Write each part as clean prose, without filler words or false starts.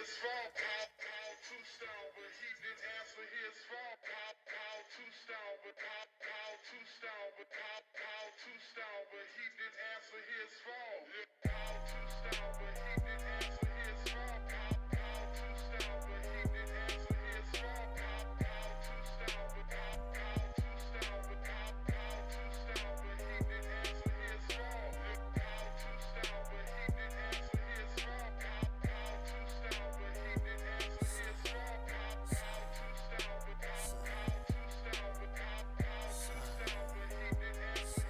his phone. Call two stone, but he didn't answer his phone. Call two stone, but call two stone, but call two stone, but he didn't answer his phone. Call two stone, but he didn't answer his phone. Call two stone, but he didn't answer his phone. Call two stone, but call two stone, but call two stone, but he didn't answer his phone. Call two stone, but he didn't answer his phone. Call two stone, but he didn't answer his phone. Call two stone, but call two stone, but call two stone, but he didn't answer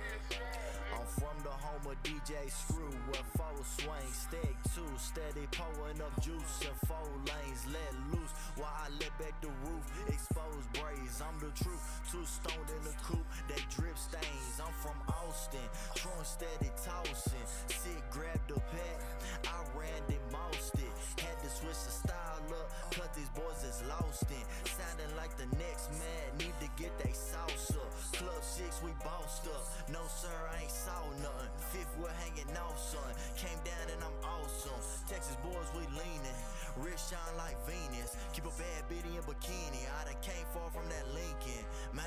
his phone. I'm from the home of DJ Screw, where foes swing, stick two, steady pouring up juice in 4 lanes, let loose while I let back the roof, expose braids. I'm the truth, 2 stoned in the coupe, they drip stains. I'm from Austin, true and steady tossing, sick grabbed the pack, I Randy moused it, had to switch the style up, cause these boys is lost in, sounding like the next man, need to get they sauce up. Club 6, we bossed up, no sir, I ain't saw nothing. 5th, we're hanging off, son, came down and I'm awesome. Texas boys, we leaning, wrist shine like Venus, keep a bad bitty in bikini. I done came far from that Lincoln, man.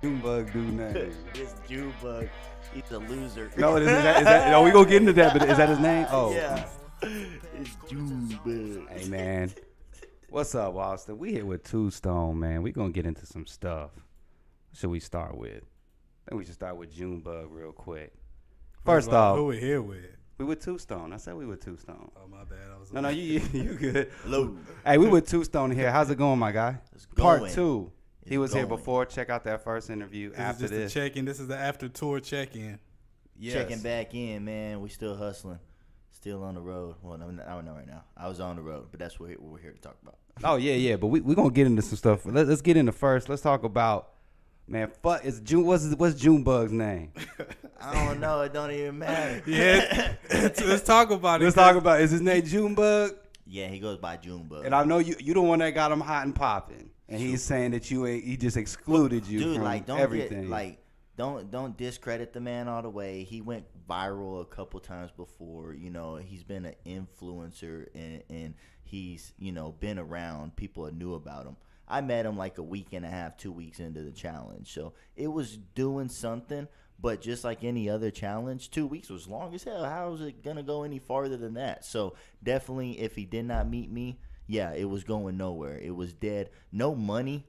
Junebug dude name. This Junebug, he's a loser. No, is that? No, we gonna get into that. But is that his name? Oh, yeah. It's Junebug. Hey man, what's up, Austin? We here with Two Stone, man. We gonna get into some stuff. What should we start with? I think we should start with Junebug real quick. First off, who we here with? we with Two Stone. I said we with Two Stone. Oh my bad. I was No, you good. Hello. Hey, we with Two Stone here. How's it going, my guy? It's Part going. 2. He It's was here going. before. Check out that first interview. This After is just this, a check-in. This is the after tour check-in. yes. Checking back in, man. We still hustling. Still on the road. Well, no, I don't know right now. I was on the road, but that's what we're here to talk about. Oh yeah. But we gonna get into some stuff. Let's get into first. Let's talk about, man. Fuck, it's June. What's Junebug's name? I don't know. It don't even matter. Yeah, let's talk about it. Let's talk about. Is his name Junebug? Yeah, he goes by Junebug. And I know you the one that got him hot and popping. And he's saying that you ain't. He just excluded you Dude, from like, don't everything. don't discredit the man all the way. He went viral a couple times before. You know, he's been an influencer and he's, you know, been around. People knew about him. I met him like a week and a half, 2 weeks into the challenge. So it was doing something, but just like any other challenge, 2 weeks was long as hell. How is it going to go any farther than that? So definitely, if he did not meet me, yeah, it was going nowhere. It was dead. No money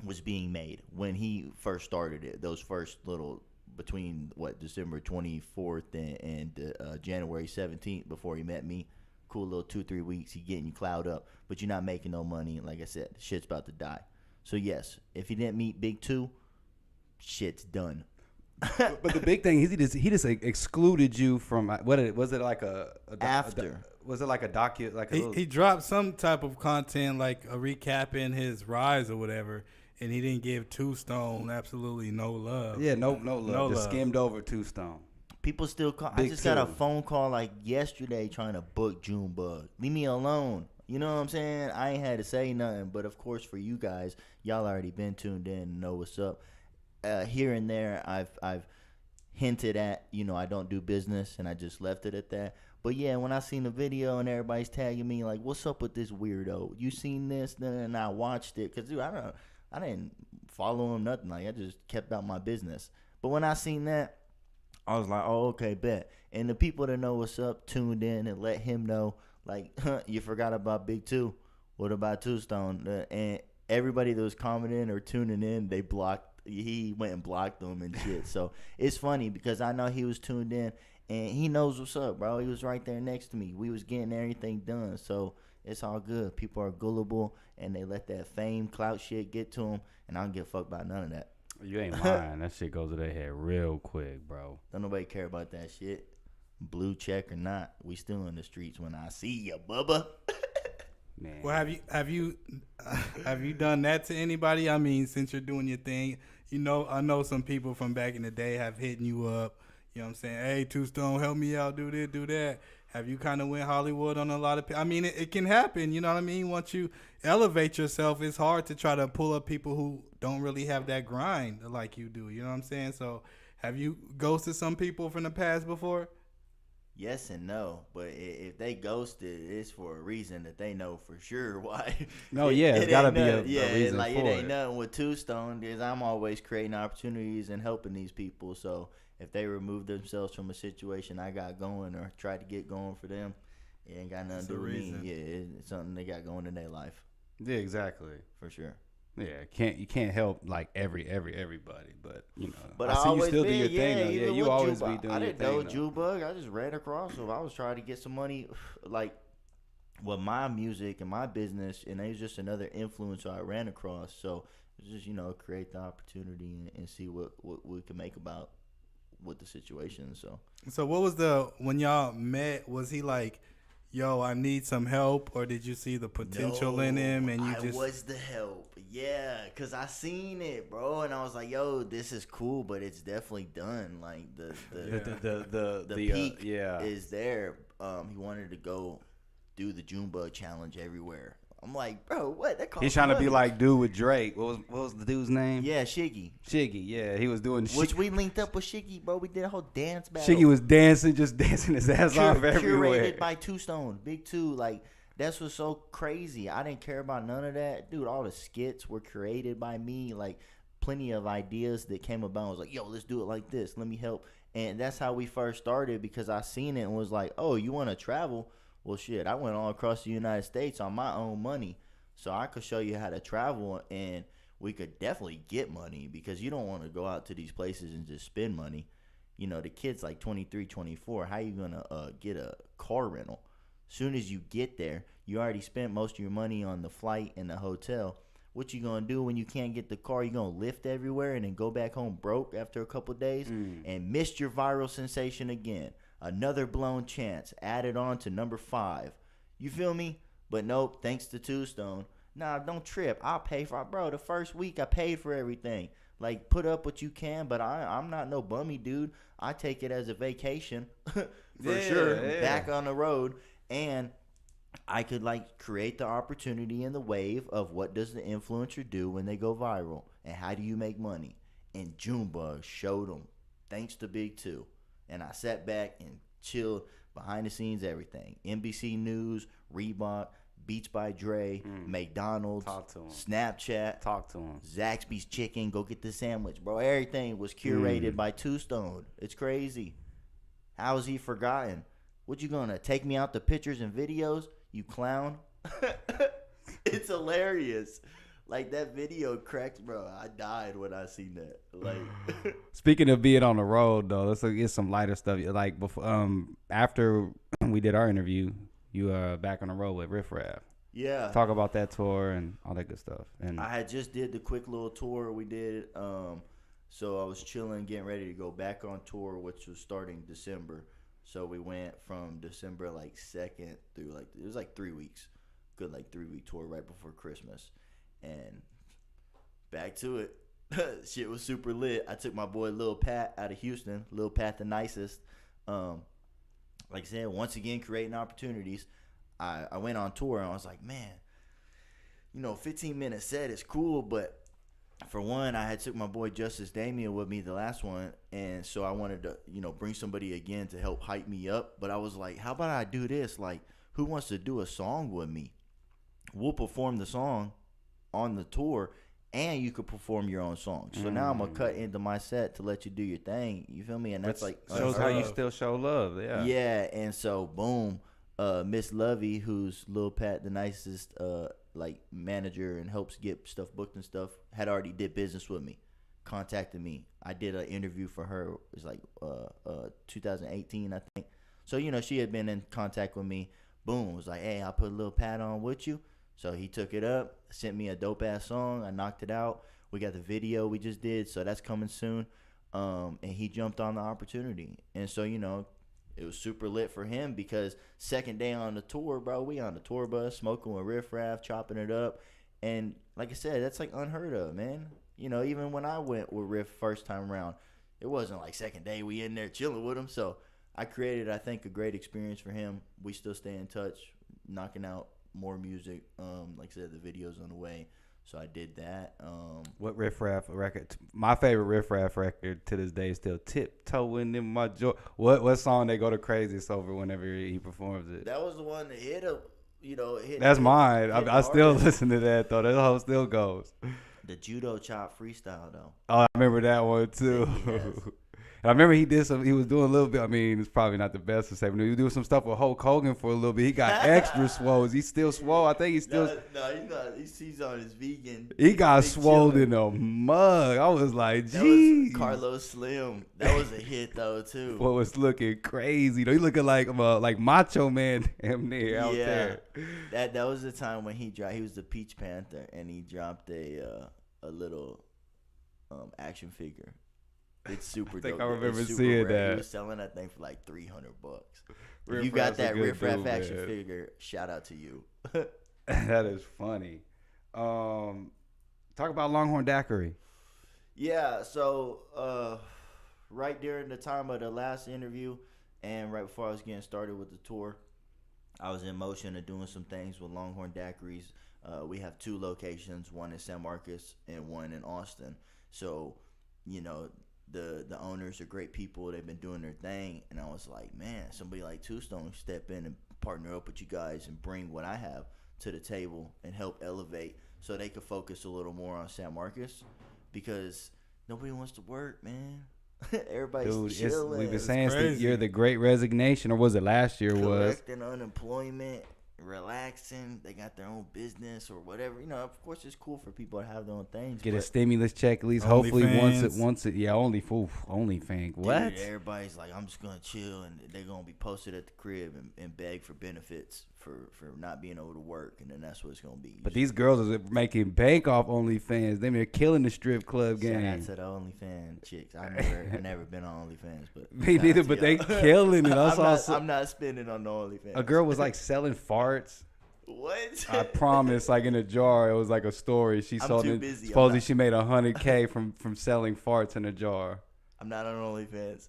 was being made when he first started it. Those first little, between December 24th and January 17th, before he met me. Cool little 2-3 weeks. He getting you cloud up, but you're not making no money. And like I said, shit's about to die. So yes, if he didn't meet Big 2, shit's done. but the big thing is he just excluded you from was it like After. Was it like a docu like a little, He dropped some type of content like a recapping his rise or whatever, and he didn't give Two Stone absolutely no love. yeah no love, No just love. skimmed over Two Stone. People still call. I Big just got a 2. phone call like yesterday trying to book Junebug. Leave me alone. You know what I'm saying? I ain't had to say nothing, but of course for you guys, y'all already been tuned in and know what's up. Here and there, I've hinted at, you know, I don't do business, and I just left it at that. But yeah, when I seen the video and everybody's tagging me like, "What's up with this weirdo? You seen this?" Then I watched it because I didn't follow him nothing. Like, I just kept out my business. But when I seen that, I was like, "Oh, okay, bet." And the people that know what's up tuned in and let him know, like, you forgot about Big 2. What about Two Stone? And everybody that was commenting or tuning in, they blocked. He went and blocked them and shit. So it's funny because I know he was tuned in and he knows what's up, bro. He was right there next to me. We was getting everything done. So it's all good. People are gullible and they let that fame, clout shit get to them. And I don't give a fuck about none of that. You ain't lying. That shit goes to their head real quick, bro. Don't nobody care about that shit. Blue check or not, we still in the streets when I see ya, Bubba. Man. Well, have you done that to anybody? I mean, since you're doing your thing, I know some people from back in the day have hitting you up. You know what I'm saying? Hey, Two Stone, help me out, do this, do that. Have you kind of went Hollywood on a lot of? I mean, it can happen. You know what I mean? Once you elevate yourself, it's hard to try to pull up people who don't really have that grind like you do. You know what I'm saying? So, have you ghosted some people from the past before? Yes and no, but if they ghosted, it's for a reason that they know for sure why. No, yeah, it's gotta ain't be a nothing- yeah, reason like for it ain't it. nothing with Two Stone. Because I'm always creating opportunities and helping these people. So if they remove themselves from a situation I got going or try to get going for them, it ain't got nothing It's to a do with me. reason. Yeah, it's something they got going in their life Yeah, exactly. for sure. Yeah, you can't help like everybody, but But I see you always still do been, your thing though. Yeah, even you with always Junebug. be doing I your didn't know thing though. Junebug. I just ran across him. I was trying to get some money, like with my music and my business, and he was just another influencer I ran across. So it was just create the opportunity and see what we can make about with the situation. So what was when y'all met? Was he like, "Yo, I need some help," or did you see the potential in him and you I just? was the help. Yeah, cause I seen it, bro, and I was like, "Yo, this is cool, but it's definitely done." Like the peak yeah. is there. He wanted to go do the Junebug challenge everywhere. I'm like, bro, what? That costs He's trying to be money. like dude with Drake. What was the dude's name? Yeah, Shiggy. Shiggy. Yeah, he was doing. Which we linked up with Shiggy, bro. We did a whole dance battle. Shiggy was dancing his ass off everywhere. Curated by Two Stone, Big Two. Like that's what's so crazy. I didn't care about none of that, dude. All the skits were created by me. Like plenty of ideas that came about. I was like, yo, let's do it like this. Let me help. And that's how we first started because I seen it and was like, oh, you want to travel? Well, shit, I went all across the United States on my own money. So I could show you how to travel and we could definitely get money because you don't want to go out to these places and just spend money. The kid's like 23, 24. How you going to get a car rental? Soon as you get there, you already spent most of your money on the flight and the hotel. What you going to do when you can't get the car? You going to lift everywhere and then go back home broke after a couple days and missed your viral sensation again. Another blown chance added on to number 5. You feel me? But nope, thanks to Two Stone. Nah, don't trip. I'll pay for it. Bro, the first week I paid for everything. Like, put up what you can, but I'm not no bummy, dude. I take it as a vacation for sure. Yeah. Back on the road. And I could, create the opportunity and the wave of what does the influencer do when they go viral and how do you make money. And Junebug showed them, thanks to Big Two. And I sat back and chilled behind the scenes, everything. NBC News, Reebok, Beats by Dre, McDonald's, Talk to him. Snapchat, Talk to him. Zaxby's Chicken, go get the sandwich, bro. Everything was curated by Two Stone. It's crazy. How is he forgotten? What you gonna take me out the pictures and videos, you clown? It's hilarious. Like that video cracks, bro. I died when I seen that. Like, Speaking of being on the road, though, let's get some lighter stuff. Like before, after we did our interview, you are back on the road with Riff Raff. yeah. Talk about that tour and all that good stuff. And I had just did the quick little tour we did. So I was chilling, getting ready to go back on tour, which was starting December. So we went from December 2nd through it was 3 weeks, good 3-week tour right before Christmas, and back to it. Shit was super lit. I took my boy Lil Pat out of Houston, Lil Pat the nicest. Like I said, once again creating opportunities. I went on tour and I was like, man, 15-minute set is cool, but for one, I had took my boy Justice Damien with me the last one, and so I wanted to, bring somebody again to help hype me up. But I was like, how about I do this? Like, who wants to do a song with me? We'll perform the song on the tour, and you could perform your own song. So now I'm gonna cut into my set to let you do your thing. You feel me? And that's shows how you still show love. Yeah. Yeah, and so boom, Miss Lovey, who's Lil Pat the nicest, manager and helps get stuff booked and stuff, had already did business with me, contacted me. I did an interview for her. It was 2018, I think. So she had been in contact with me. Boom, was like, hey, I put a Lil Pat on with you. So he took it up, sent me a dope ass song. I knocked it out. We got the video we just did, so that's coming soon. And he jumped on the opportunity. And so It was super lit for him because second day on the tour, bro, we on the tour bus smoking with Riff Raff, chopping it up. And like I said, that's like unheard of, man. You know, even when I went with Riff first time around, it wasn't like second day we in there chilling with him. So I created, I think, a great experience for him. We still stay in touch, knocking out more music. Like I said, the video's on the way. So I did that. What Riff Raff record? My favorite Riff Raff record to this day is still "Tiptoeing in My Joy." What song they go to craziest over whenever he performs it? That was the one that hit a, you know, That's mine. hit I still hardest. listen to that though. That whole still goes. The judo chop freestyle though. Oh, I remember that one too. Yes. And I remember he was doing a little bit. I mean, it's probably not the best to say, but he was doing some stuff with Hulk Hogan for a little bit. He got extra swole. He's still swole. I think he's still. No, he's on his vegan. He got big swole chiller. in a mug. I was like, That geez. was Carlos Slim. That was a hit though too. What was looking crazy? Though he looking like Macho Man damn near out there. That was the time when he dropped. He was the Peach Panther, and he dropped a little action figure. It's super dope. think I It's remember super seeing rare. that. He was selling that thing for like $300. Riff You got Raff's a that good Riff Raff dude, action man. figure. Shout out to you. That is funny. Talk about Longhorn Daiquiri. Yeah, so right during the time of the last interview and right before I was getting started with the tour, I was in motion of doing some things with Longhorn Daiquiris. We have 2 locations, one in San Marcos and one in Austin. So, you know, the owners are great people. They've been doing their thing. And I was like, man, somebody like Two Stone step in and partner up with you guys and bring what I have to the table and help elevate so they could focus a little more on San Marcos because nobody wants to work, man. Everybody's Dude, chilling. we've been saying crazy. you're the Great Resignation, or was it last year? Was Collecting unemployment, relaxing. They got their own business or whatever. You know, of course, it's cool for people to have their own things. get a but, stimulus check at least. Hopefully, once it, yeah, OnlyFans. What? dude, everybody's like, I'm just gonna chill, and they're gonna be posted at the crib and beg for benefits for not being able to work, and then that's what it's gonna be. But these girls are making bank off OnlyFans. They're killing the strip club Shout out game. to the OnlyFans chicks. I never been on OnlyFans, but Me shout neither, out to but they y'all. killing it. I'm not spending on the OnlyFans. A girl was like selling farts. What? I promise, like in a jar. It was like a story. She I'm sold too it. busy. I'm Supposedly not- she made $100K from selling farts in a jar. I'm not on OnlyFans.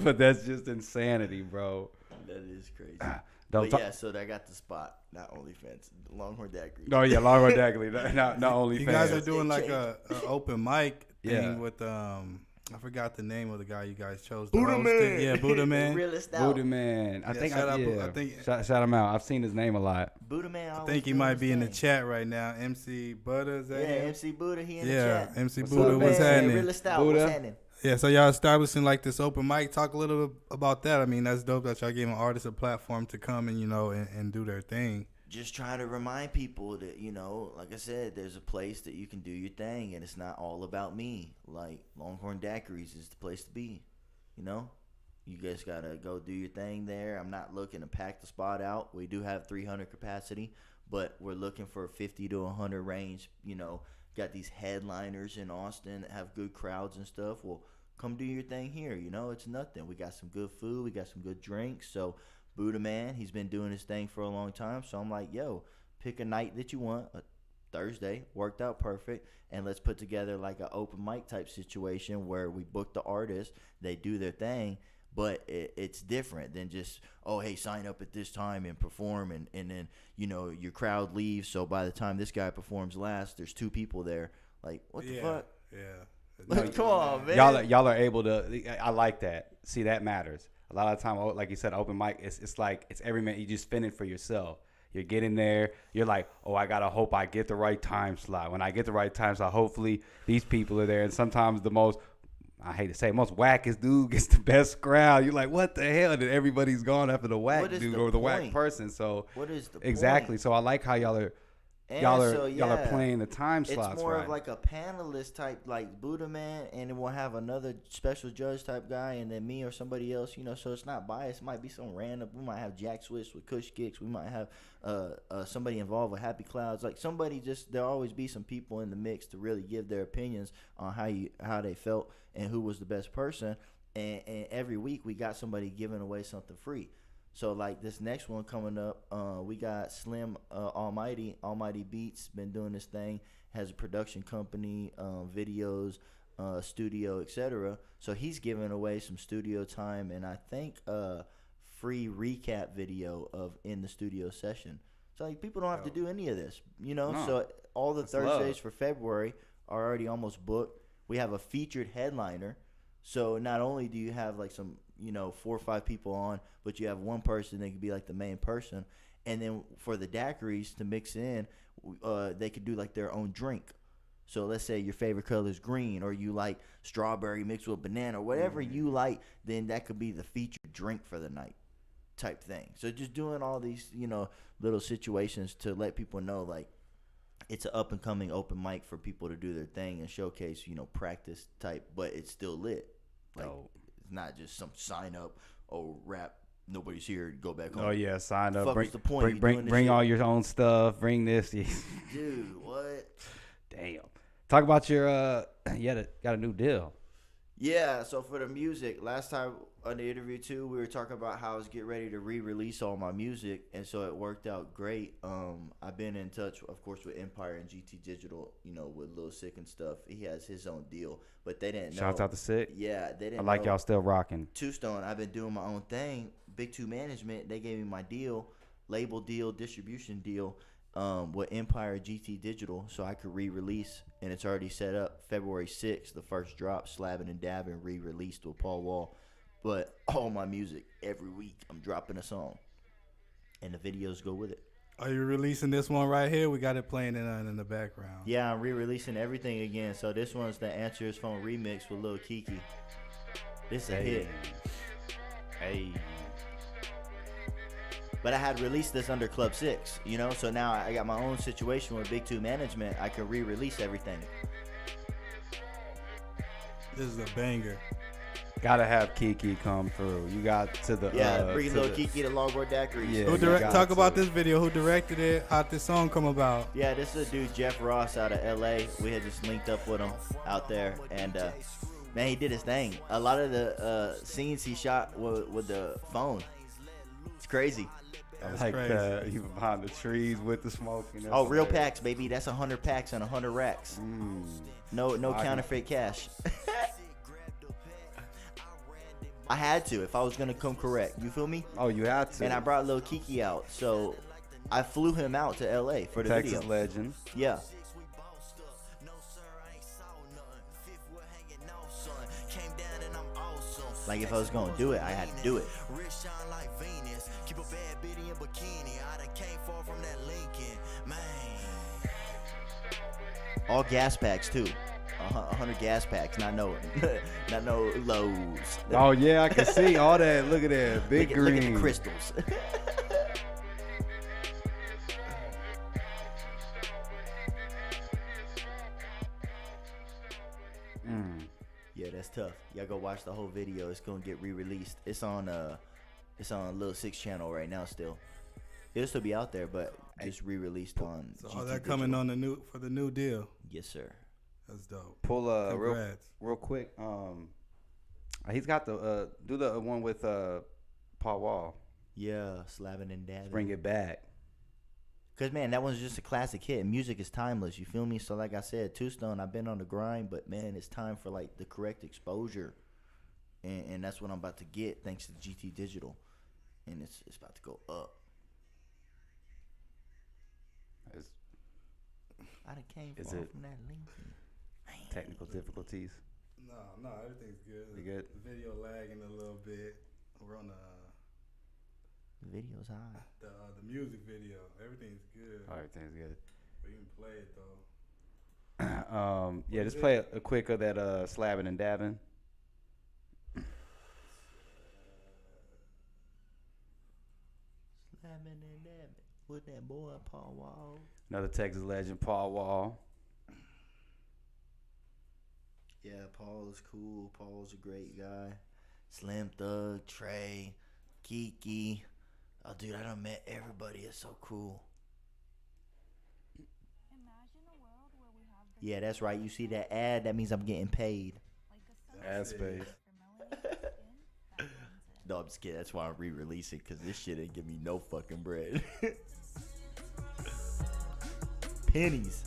But that's just insanity, bro. That is crazy. Don't But talk. yeah, so I got the spot, not OnlyFans. Longhorn Daiquiri. Oh yeah, Longhorn Daiquiri, not OnlyFans. You guys are doing They like a open mic thing Yeah. with I forgot the name of the guy you guys chose. Buddha host Man. it. Yeah, Buddha Man. Realist out. Buddha Man. I Yeah, think shout out yeah. I think Shout him out. I've seen his name a lot. Buddha Man. I think he might be in the chat right now. MC Buddha, is that Yeah, him? MC Buddha, he in Yeah, the chat. MC What's Buddha, up, what's man? happening? Realist out, Buddha? what's happening? Yeah, so y'all establishing like this open mic. Talk a little bit about that. I mean, that's dope that y'all giving artists a platform to come and and do their thing. Just trying to remind people that, like I said, there's a place that you can do your thing, and it's not all about me. Like, Longhorn Daiquiris is the place to be, You guys got to go do your thing there. I'm not looking to pack the spot out. We do have 300 capacity, but we're looking for 50 to 100 range. Got these headliners in Austin that have good crowds and stuff. Well, come do your thing here. It's nothing. We got some good food. We got some good drinks. So, Buddha Man, he's been doing his thing for a long time. So I'm like, yo, pick a night that you want. A Thursday worked out perfect, and let's put together like an open mic type situation where we book the artist, they do their thing, but it's different than just, oh, hey, sign up at this time and perform, and then your crowd leaves. So by the time this guy performs last, there's 2 people there. Like, what the fuck? Yeah. Like, come on, man. Y'all are able to. I like that. See, that matters. A lot of the time, like you said, open mic. It's like it's every man. You just spin it for yourself. You're getting there. You're like, oh, I gotta hope I get the right time slot. When I get the right time slot, hopefully these people are there. And sometimes I hate to say, most wackest dude gets the best crowd. You're like, what the hell? And everybody's gone after the whack What is dude the or the whack point? person. So What is the exactly. point? So I like how y'all are And y'all are so, y'all are yeah, playing the time slots It's more right. of like a panelist type, like Buddha Man, and then we'll have another special judge type guy, and then me or somebody else, so it's not biased. It might be some random. We might have Jack Swiss with Kush Kicks. We might have somebody involved with Happy Clouds. Like somebody there'll always be some people in the mix to really give their opinions on how they felt and who was the best person. and every week we got somebody giving away something free. So like this next one coming up, we got Slim Almighty Beats, been doing this thing, has a production company, videos, studio, etc. So he's giving away some studio time, and I think free recap video of in the studio session. So like people don't have to do any of this, you know. No. So all the That's Thursdays love. for February are already almost booked. We have a featured headliner. So not only do you have like some, 4 or 5 people on, but you have one person that could be like the main person. And then for the daiquiris to mix in, they could do like their own drink. So let's say your favorite color is green, or you like strawberry mixed with banana, or whatever you like, then that could be the featured drink for the night type thing. So just doing all these, little situations to let people know like it's an up and coming open mic for people to do their thing and showcase, practice type, but it's still lit. Like it's not just some sign up, rap, nobody's here, go back home. Oh yeah, sign up. Fuck, what's the point? You doing this Bring shit? all your own stuff. Bring this. Dude, what? Damn. Talk about your got a new deal. Yeah, so for the music, last time on the interview too, we were talking about how I was getting ready to re-release all my music, and so it worked out great. I've been in touch, of course, with Empire and GT Digital, with Lil Sick and stuff. He has his own deal, but they didn't know. Shouts out to Sick. Yeah, they didn't I like know. y'all still rocking. Two Stone, I've been doing my own thing. Big Two Management, they gave me my deal, label deal, distribution deal, with Empire GT Digital, so I could re-release, and it's already set up. February 6th, the first drop, Slabbing and Dabbing, re-released with Paul Wall. But all my music, every week, I'm dropping a song, and the videos go with it. Are you releasing this one right here? We got it playing in the background. Yeah, I'm re-releasing everything again. So this one's the Answer His Phone remix with Lil Kiki. This is a hit. Hey. But I had released this under Club 6, so now I got my own situation with Big Two Management. I can re-release everything. This is a banger. Gotta have Kiki come through. You got to the bring Lil Kiki to Longboard Daiquiris. Yeah. Talk about this video. Who directed it? How'd this song come about? Yeah, this is a dude, Jeff Ross, out of LA. We had just linked up with him out there, and man, he did his thing. A lot of the scenes he shot with the phone. It's crazy. That's like crazy. you behind the trees with the smoke. Oh, real packs, baby. That's 100 packs and 100 racks. No counterfeit cash. I had to if I was gonna come correct. You feel me? Oh, you had to. And I brought Lil Kiki out, so I flew him out to LA for the Texas video. legend. Yeah. Like if I was gonna do it, I had to do it. All gas packs too. 100 gas packs, not no lows. Oh yeah, I can see all that. Look at that, big green. Look at the crystals. Yeah, that's tough. Y'all go watch the whole video. It's gonna get re-released. It's on Lil Six channel right now. Still, it'll still be out there, but just re-released on. So GT all that Digital. coming on the new deal. Yes, sir. That's dope. Pull Congrats. real quick. He's got the do the one with Paul Wall. Yeah, slapping and dabbing. Bring it back. Cause man, that one's just a classic hit. Music is timeless. You feel me? So like I said, Two Stone, I've been on the grind, but man, it's time for like the correct exposure, and that's what I'm about to get thanks to GT Digital, and it's about to go up. I done came Is far it from that Lincoln. Man. Technical difficulties. No, everything's good. You good? The video lagging a little bit. We're on The video's high. the music video. Everything's good. Everything's good. But you can play it though. Yeah, just play a quick of that slabbing and dabbing. Slamming and dabbing with that boy Paul Wall. Another Texas legend, Paul Wall. Yeah, Paul's cool. Paul's a great guy. Slim Thug, Trey, Kiki. Oh, dude, I done met everybody. It's so cool. Yeah, that's right. You see that ad? That means I'm getting paid. Ad space. No, I'm just kidding. That's why I'm re-releasing, because this shit ain't give me no fucking bread. Pennies.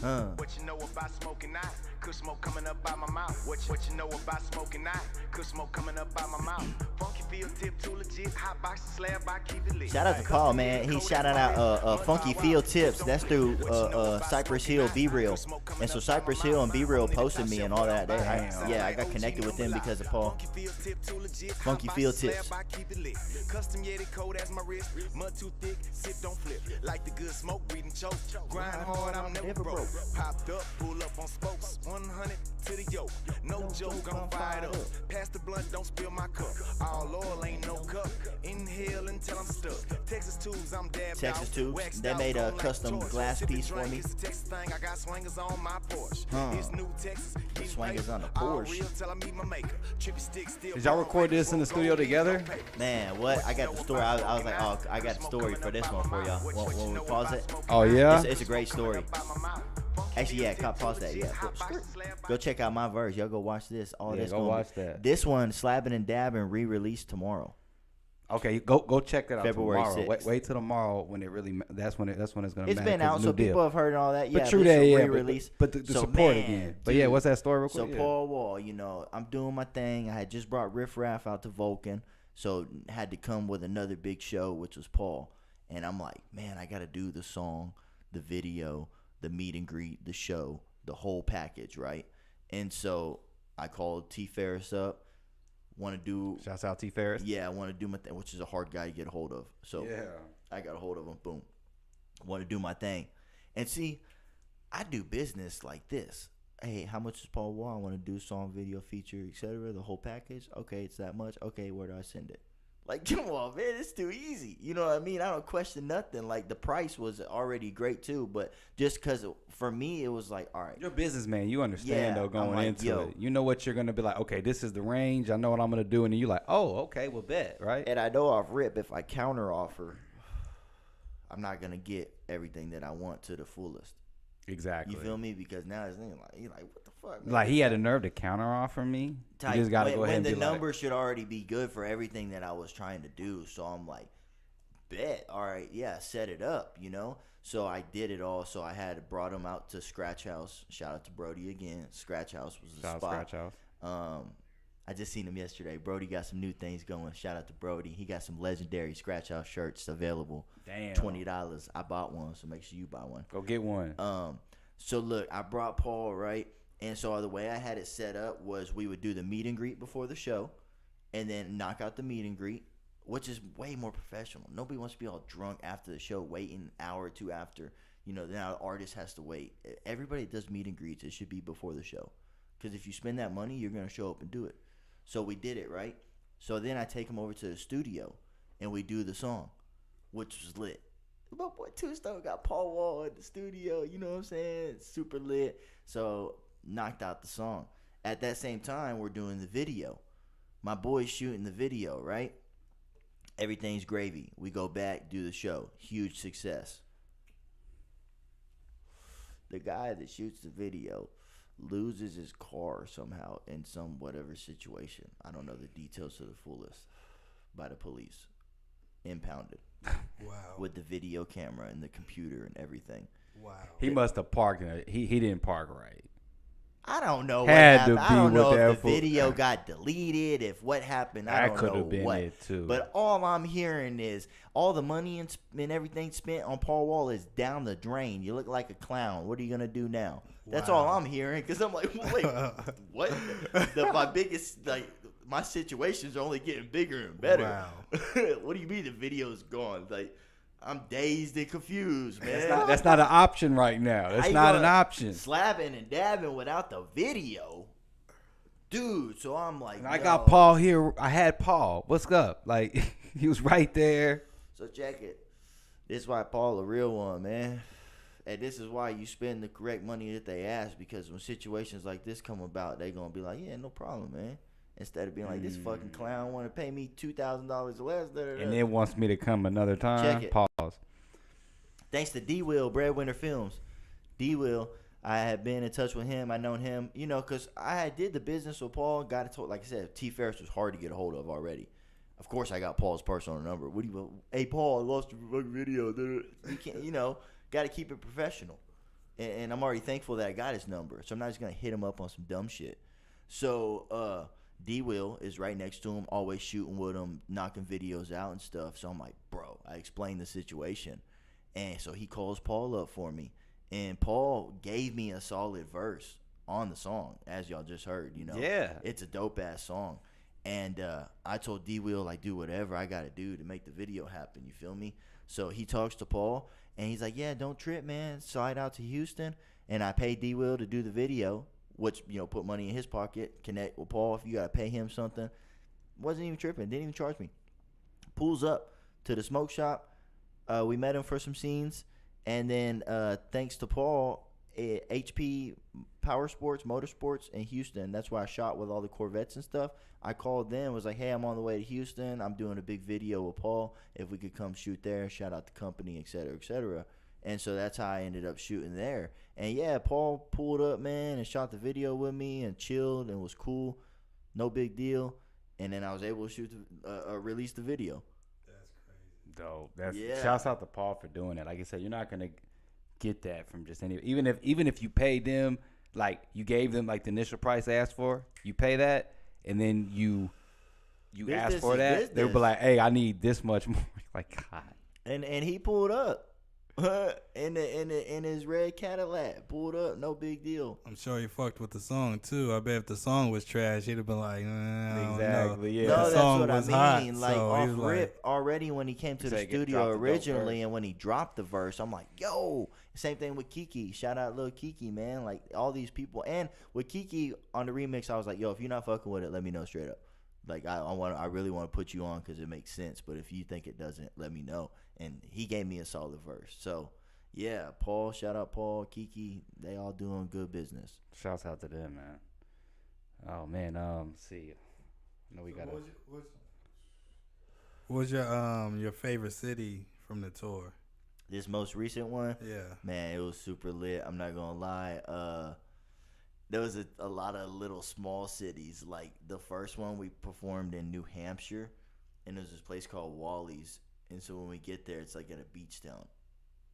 What you know about smoking night? Kush smoke coming up out my mouth. What you know about smoking night? Kush smoke coming up out my mouth. Funky field tip too legit. Hot box slab, I keep it lit. Shout out to Paul, man. He's shouting out Funky Field Tips. That's through Cypress Hill Be Real. And so Cypress Hill and Be Real posted me and all that. I got connected with them because of Paul. Funky Field Tips. Custom yeti cold as my wrist. Mud too thick, sit don't flip. Like the good smoke, breathing choke. Grind hard, I'm never broke. Popped up, pull up on spokes. 100 to the yoke. No joke, I'm fired up. Pass the blunt, don't spill my cup. All oil ain't no cup. Inhale until I'm stuck. Texas Tubes, I'm dabbed Texas out. Tubes. They made a custom glass piece for me. It's a Texas thing, I got swingers on my porch. It's new Texas. The swingers on the Porsche. Did y'all record this in the studio together? Man, what? I got the story. I was like, oh, I got the story for this one for y'all. When we pause it. Oh yeah. It's a great story. Actually, yeah, pause that. Yeah, go check out my verse. Y'all go watch this. Go watch that. This one, Slabbing and Dabbing, re-released tomorrow. Okay, go check that out February tomorrow. 6th. Wait till tomorrow when it really. That's when it's gonna. It's matter, been out, so deal. people have heard all that. But Yeah, true this that, is yeah. re-release. But the So, support man, again. But dude, yeah, what's that story real So quick? Paul Wall, I'm doing my thing. I had just brought Riff Raff out to Vulcan, so had to come with another big show, which was Paul. And I'm like, man, I got to do the song, the video, the meet and greet, the show, the whole package, right? And so I called T. Ferris up. Want to do? Shouts out T. Ferris. Yeah, I want to do my thing, which is a hard guy to get a hold of. So Yeah. I got a hold of him. Boom. Want to do my thing. And see, I do business like this. Hey, how much is Paul Wall? I want to do song, video, feature, etc. The whole package. Okay, it's that much. Okay, where do I send it? Like, come on, man, it's too easy. You know what I mean? I don't question nothing. Like, the price was already great too, but just because for me, it was like, all right. You're a businessman. You understand, Yeah, though, going I'm like, into yo. it. You know what you're going to be like, okay, this is the range. I know what I'm going to do. And then you're like, oh, okay, well, bet, right? And I know off rip, if I counter offer, I'm not going to get everything that I want to the fullest. Exactly. You feel me? Because now it's like, you're like, what the fuck, man? Like, he had the nerve to counter offer me. You just got to go ahead and when be the like, number should already be good for everything that I was trying to do. So I'm like, bet. All right, yeah, set it up, So I did it all. So I had brought him out to Scratch House. Shout out to Brody again. Scratch House was the shout out spot. Scratch House. I just seen him yesterday. Brody got some new things going. Shout out to Brody. He got some legendary Scratch House shirts available. Damn. $20. I bought one, so make sure you buy one. Go get one. So look, I brought Paul, right? And so the way I had it set up was we would do the meet and greet before the show and then knock out the meet and greet, which is way more professional. Nobody wants to be all drunk after the show, waiting an hour or two after. Now the artist has to wait. Everybody that does meet and greets, it should be before the show. Because if you spend that money, you're going to show up and do it. So we did it, right? So then I take him over to the studio and we do the song, which was lit. My boy Two Stone got Paul Wall in the studio, you know what I'm saying? It's super lit. So knocked out the song. At that same time, we're doing the video. My boy's shooting the video, right? Everything's gravy. We go back, do the show. Huge success. The guy that shoots the video loses his car somehow in some whatever situation. I don't know the details to the fullest. By the police. Impounded. Wow. With the video camera and the computer and everything. Wow. He must have parked in it. He didn't park right. I don't know what Had happened. to I be don't know with that if the fool. video got deleted, if what happened. I That don't could know have been what. it, too. But all I'm hearing is all the money and everything spent on Paul Wall is down the drain. You look like a clown. What are you going to do now? That's all I'm hearing because I'm like, wait, what? My biggest, my situations are only getting bigger and better. Wow. What do you mean the video's gone? Like, I'm dazed and confused, man. That's not an option right now. That's not an option. Slapping and dabbing without the video. Dude, so I'm like, And I got Paul here. I had Paul. What's up? Like, he was right there. So check it. This is why Paul a real one, man. And this is why you spend the correct money that they ask, because when situations like this come about, they going to be like, yeah, no problem, man. Instead of being like, this fucking clown want to pay me $2,000 less. And it wants me to come another time. Check it. Pause. Thanks to D-Will, Breadwinner Films. D-Will, I had been in touch with him. I known him, you know, because I did the business with Paul. Got it told, like I said, T. Ferris was hard to get a hold of already. Of course, I got Paul's personal number. What do you? Hey, Paul, I lost your fucking video. You can't, you know, got to keep it professional. And I'm already thankful that I got his number, so I'm not just gonna hit him up on some dumb shit. So D Will is right next to him, always shooting with him, knocking videos out and stuff. So I'm like, bro, I explained the situation, and so he calls Paul up for me. And Paul gave me a solid verse on the song, as y'all just heard. You know, Yeah. it's a dope ass song. And I told D Will, like, do whatever I gotta do to make the video happen. You feel me? So he talks to Paul, and he's like, yeah, don't trip, man. Slide out to Houston, and I paid D Will to do the video, which, you know, put money in his pocket. Connect with Paul if you gotta pay him something. Wasn't even tripping. Didn't even charge me. Pulls up to the smoke shop. We met him for some scenes. And then thanks to Paul, HP Power Sports, Motorsports in Houston, that's where I shot with all the Corvettes and stuff. I called them, was like, hey, I'm on the way to Houston. I'm doing a big video with Paul. If we could come shoot there, shout out the company, et cetera, et cetera. And so that's how I ended up shooting there. And, yeah, Paul pulled up, man, and shot the video with me and chilled and was cool. No big deal. And then I was able to shoot release the video. Dope. That's Yeah. Shouts out to Paul for doing that. Like I said, you're not gonna get that from just any. Even if you paid them, like you gave them like the initial price they asked for, you pay that, and then you ask for that, they'll be like, hey, I need this much more. Like, God. And he pulled up in his red Cadillac. Pulled up, no big deal. I'm sure he fucked with the song too. I bet if the song was trash, he'd have been like, Exactly, yeah. No, The that's song what I was mean. hot, Like so off he was like- rip already when he came to He the said, studio "Drop the dope originally, verse." and when he dropped the verse, I'm like, yo. Same thing with Kiki. Shout out Lil Kiki, man. Like all these people, and with Kiki on the remix, I was like, yo, if you're not fucking with it, let me know straight up. Like I really want to put you on because it makes sense. But if you think it doesn't, let me know. And he gave me a solid verse. So yeah, Paul, shout out Paul, Kiki, they all doing good business. Shouts out to them, man. Oh man, see, I know we got. What's your favorite city from the tour? This most recent one, Yeah. man, it was super lit. I'm not gonna lie. There was a lot of little small cities. Like the first one we performed in New Hampshire, and there's this place called Wally's. And so when we get there, it's like at a beach town,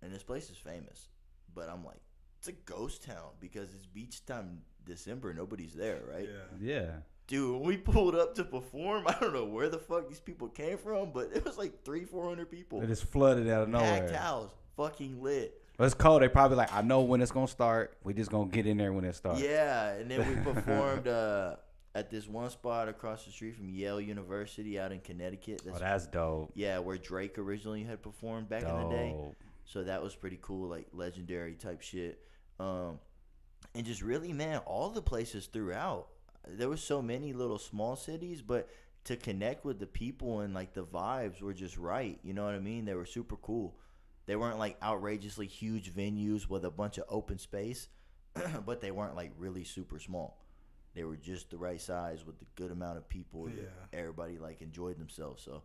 and this place is famous. But I'm like, it's a ghost town because it's beach time December. Nobody's there, right? Yeah. Dude, when we pulled up to perform, I don't know where the fuck these people came from, but it was like 300-400 people. They just flooded out of nowhere. Packed house, fucking lit. But it's cold. They probably like, I know when it's gonna start. We just gonna get in there when it starts. Yeah, and then we performed at this one spot across the street from Yale University out in Connecticut. That's dope. Yeah, where Drake originally had performed back in the day. So that was pretty cool, like legendary type shit. And just really, man, all the places throughout. There was so many little small cities, but to connect with the people and like the vibes were just right. You know what I mean? They were super cool. They weren't like outrageously huge venues with a bunch of open space, but they weren't like really super small. They were just the right size with the good amount of people. Yeah. That everybody like enjoyed themselves. So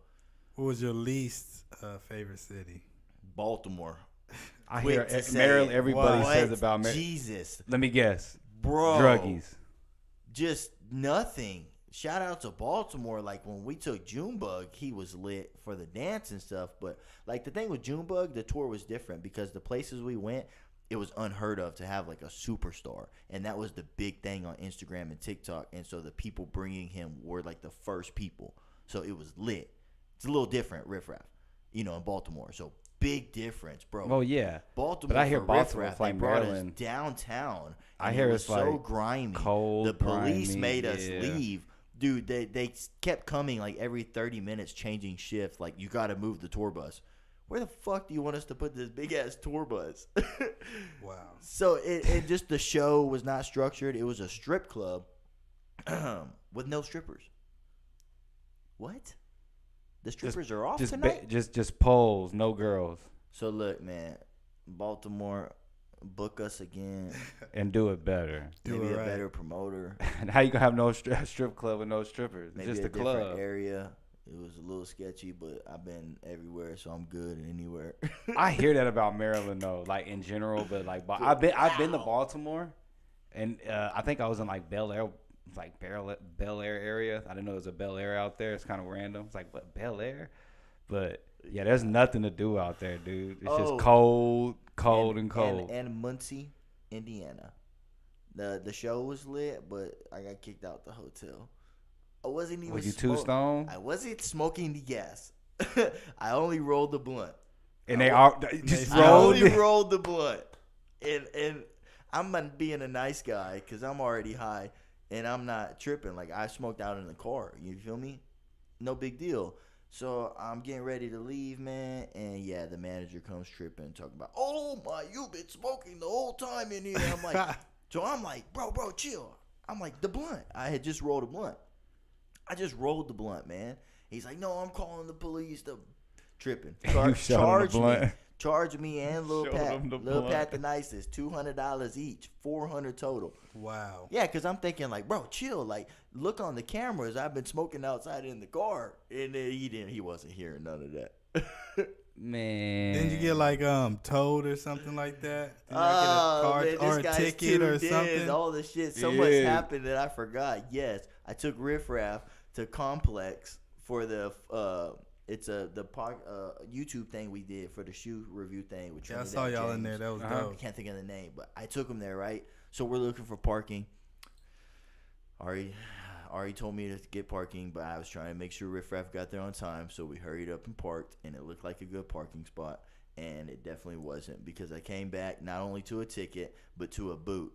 What was your least favorite city? Baltimore. I Quick hear to say Maryland. it. Everybody What? says about Maryland. Jesus, Let me guess. bro. Druggies. Just nothing. Shout out to Baltimore. Like when we took Junebug, he was lit for the dance and stuff. But like the thing with Junebug, the tour was different because the places we went, it was unheard of to have like a superstar, and that was the big thing on Instagram and TikTok. And so the people bringing him were like the first people, so it was lit. It's a little different, Riff Raff, in Baltimore. So big difference, bro. Oh yeah. Baltimore, But I hear for Baltimore Riff Raff, like they brought Maryland. us downtown. I and hear it was it's so like grimy. cold, The police grimy, made us yeah. leave. Dude, they kept coming like every 30 minutes, changing shift. Like, you got to move the tour bus. Where the fuck do you want us to put this big-ass tour bus? Wow. So, it just, the show was not structured. It was a strip club with no strippers. What? The strippers are off tonight? Just poles, no girls, So, look, man. Baltimore, book us again. and do it better. Do Maybe it a right. better promoter. And how you gonna have no strip club with no strippers? It's Maybe just a a different club. area. It was a little sketchy, but I've been everywhere, so I'm good anywhere. I hear that about Maryland though, like in general, but like, I've been to Baltimore, and I think I was in like Bel Air, like Bel Air area. I didn't know there was a Bel Air out there. It's kind of random. It's like, what, Bel Air? But yeah, there's nothing to do out there, dude. It's just cold, and cold. And Muncie, Indiana. The show was lit, but I got kicked out the hotel. I wasn't even. Was you too stoned? I wasn't smoking the gas. I only rolled the blunt. And I only rolled the blunt. And I'm being a nice guy because I'm already high and I'm not tripping. Like, I smoked out in the car. You feel me? No big deal. So I'm getting ready to leave, man. And yeah, the manager comes tripping, talking about, oh my, you've been smoking the whole time in here. I'm like, so I'm like, bro, chill. I'm like, the blunt. I had just rolled a blunt. I just rolled the blunt, man. He's like, no, I'm calling the police. Tripping. Charge me and Lil Pat. Lil Pat the nicest. $200 each. $400 total. Wow. Yeah, because I'm thinking like, bro, chill. Like, look on the cameras. I've been smoking outside in the car. And then he wasn't hearing none of that. Man. Didn't you get like towed or something like that? Did you Oh, get a card man, or a ticket or something? All the shit. So much happened that I forgot. Yes, I took Riff Raff to Complex for the YouTube thing we did for the shoe review thing. With I saw y'all in there. That was dope. I can't think of the name, but I took him there, right? So we're looking for parking. Ari told me to get parking, but I was trying to make sure Riff Raff got there on time, so we hurried up and parked, and it looked like a good parking spot, and it definitely wasn't, because I came back not only to a ticket, but to a boot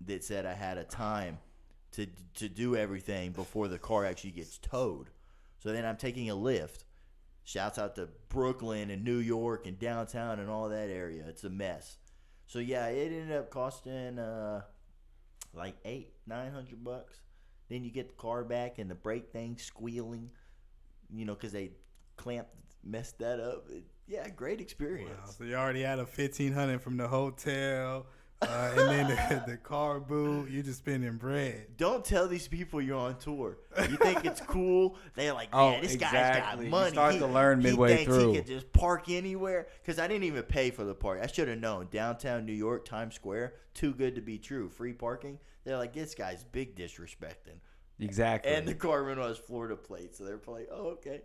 that said I had a time to do everything before the car actually gets towed. So then I'm taking a Lyft. Shouts out to Brooklyn and New York and downtown and all that area. It's a mess. So yeah, it ended up costing like $900. Then you get the car back and the brake thing squealing, because they messed that up. Yeah, great experience. Wow, so you already had a $1,500 from the hotel. And then the car boot, you just spending bread. Don't tell these people you're on tour. You think it's cool? They're like, yeah, this guy's got money. You start to learn midway through. He could just park anywhere. Because I didn't even pay for the park. I should have known. Downtown New York, Times Square, too good to be true. Free parking. They're like, this guy's big disrespecting. Exactly. And the car rental has Florida plates. So they're like, oh, okay.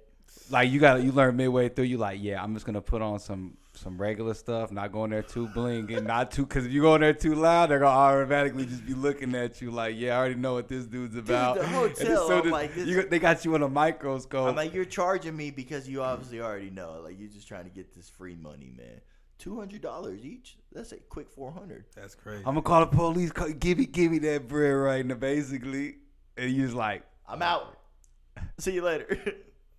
Like, you learn midway through. You like, yeah, I'm just gonna put on some regular stuff, not going there too bling and not too, because if you go in there too loud, they're gonna automatically just be looking at you like, yeah, I already know what this dude's about. Dude, the hotel, I'm like, they got you on a microscope. I'm like, you're charging me because you obviously already know. Like, you're just trying to get this free money, man. $200 each. That's a quick $400. That's crazy. I'm gonna call the police. Give me that bread right now, basically. And you just like, I'm out. See you later.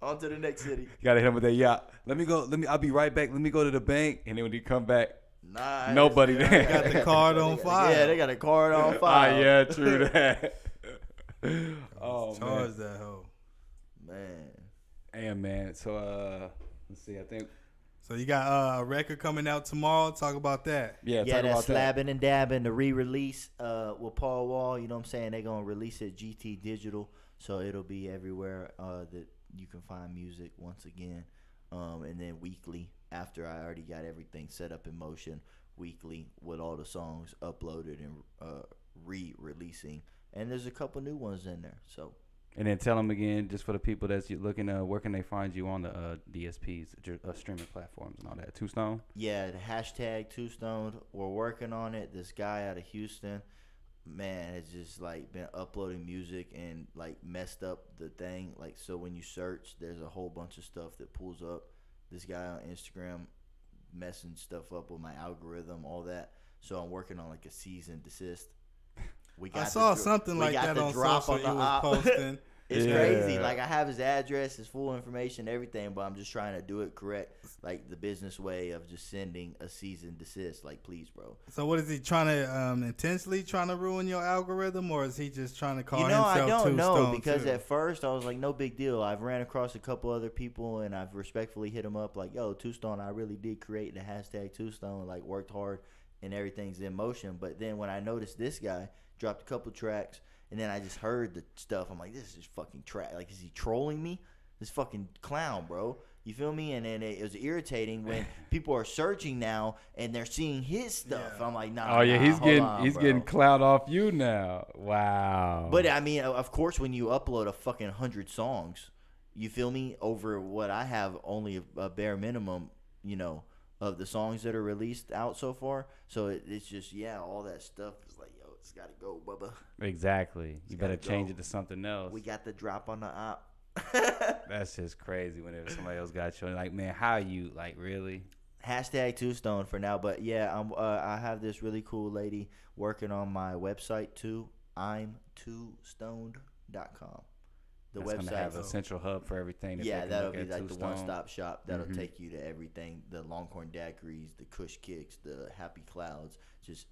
On to the next city. You gotta hit him with that yacht. I'll be right back. Let me go to the bank. And then when you come back, nice, nobody there. They got the card on file. Yeah, they got a card on file. Yeah, true that. Oh, charge man. that hoe. Man. Damn, man. So, let's see. I think. So you got a record coming out tomorrow. Talk about that. Yeah, that's about that. Slabbing and Dabbing, the re-release with Paul Wall. You know what I'm saying? They're going to release it GT Digital. So it'll be everywhere that you can find music once again. And then weekly, after I already got everything set up in motion, weekly with all the songs uploaded and re-releasing. And there's a couple new ones in there. So. And then tell them again, just for the people that's looking, where can they find you on the DSPs, streaming platforms and all that? Two Stone? Yeah, the hashtag Two Stone. We're working on it. This guy out of Houston, man, has just like been uploading music and like messed up the thing. Like, so when you search, there's a whole bunch of stuff that pulls up. This guy on Instagram messing stuff up with my algorithm, all that. So I'm working on like a cease and desist. I saw something like that on social you was posting. It's crazy. Like, I have his address, his full information, everything, but I'm just trying to do it correct, like the business way of just sending a cease and desist. Like, please, bro. So what is he trying to intentionally trying to ruin your algorithm, or is he just trying to call himself I don't Two know, Stone because too? at first I was like, no big deal. I've ran across a couple other people and I've respectfully hit them up like, yo, Two Stone, I really did create the hashtag Two Stone, like worked hard and everything's in motion. But then when I noticed this guy dropped a couple tracks, and then I just heard the stuff. I'm like, this is fucking trash. Like, is he trolling me? this fucking clown, bro. You feel me? And then it was irritating when people are searching now and they're seeing his stuff. Yeah. I'm like, nah. Oh yeah, nah, he's bro. getting clout off you now. Wow. But I mean, of course, when you upload a fucking 100 songs, you feel me, over what I have only a bare minimum, you know, of the songs that are released out so far. So it's just, yeah, all that stuff is like, yo, it's got to go, Bubba. Exactly. You better gotta change go. it to something else. We got the drop on the op. That's just crazy whenever somebody else got you. Like, man, how you, like, really? Hashtag Two Stone for now. But yeah, I have this really cool lady working on my website too. I'm twostoned.com. The That's website gonna have a central hub for everything. That yeah, they can that'll look be at like the Two-Stone. one-stop shop. That'll Mhm. take you to everything: the Longhorn Daiquiris, the Kush Kicks, the Happy Clouds, just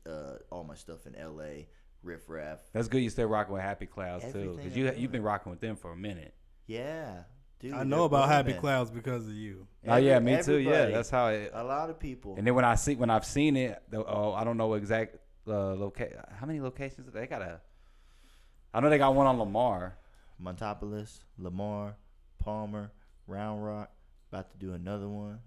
all my stuff in LA, Riff Raff. That's good. You still rocking with Happy Clouds too, Everything because I'm doing. you've been rocking with them for a minute. Yeah, dude. I know they're about Happy booming. Clouds because of you. Oh yeah, me too. Yeah, Everybody. that's how it. A lot of people. And then when I've seen it, I don't know exact how many locations they got. I know they got one on Lamar. Montopolis, Lamar, Palmer, Round Rock. About to do another one.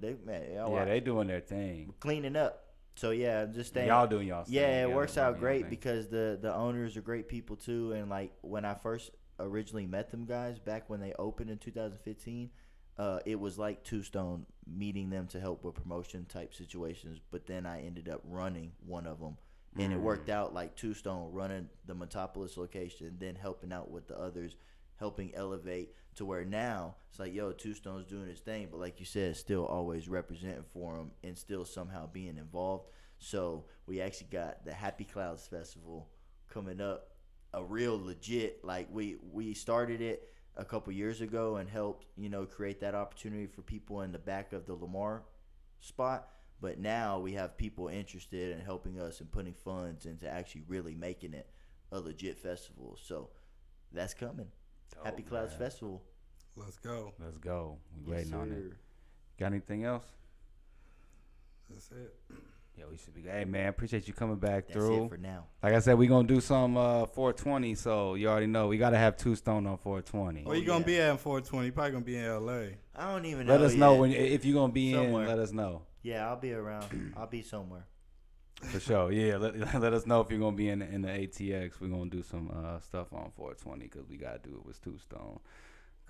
They doing their thing. Cleaning up. So yeah, just staying. Y'all doing y'all thing. Yeah, it Yeah, works doing out y'all great thing. because the owners are great people too. And like when I first originally met them guys back when they opened in 2015, it was like Two Stone meeting them to help with promotion type situations. But then I ended up running one of them, and it worked out like Two Stone running the Montopolis location, then helping out with the others, helping elevate to where now it's like, yo, Two Stone's doing his thing, but like you said, still always representing for him and still somehow being involved. So we actually got the Happy Clouds Festival coming up, a real legit, like we started it a couple years ago and helped, you know, create that opportunity for people in the back of the Lamar spot. But now we have people interested in helping us and putting funds into actually really making it a legit festival. So that's coming. Happy Clouds Festival. Let's go. Let's go. We Yes, waiting on it. sir. Got anything else? That's it. Yeah, we should be. Hey man, appreciate you coming back That's through. it for now. Like I said, we gonna do some 420. So you already know we gotta have Two Stone on 420. Where you gonna be at in 420? You probably gonna be in LA. I don't even know. Let us know yet. if you're gonna be Somewhere. in. Let us know Yeah, I'll be around. I'll be somewhere. for sure. Yeah, let us know if you're gonna be in the ATX. We're gonna do some stuff on 420 because we gotta do it with Two Stone.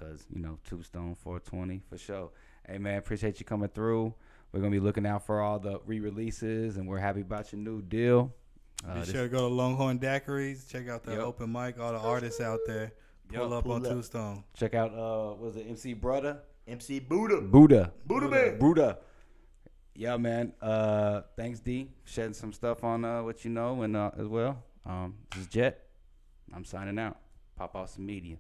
Cause you know Two Stone 420 for sure. Hey man, appreciate you coming through. We're gonna be looking out for all the re-releases, and we're happy about your new deal. Be sure to go to Longhorn Daiquiris. Check out the Yep. open mic. All the artists out there. Pull up on Two Stone. Check out was it MC Brother? MC Buddha. Buddha. Man. Buddha. Yeah, man. Thanks, D. Shedding some stuff on what you know and as well. This is Jet. I'm signing out. Pop off some media.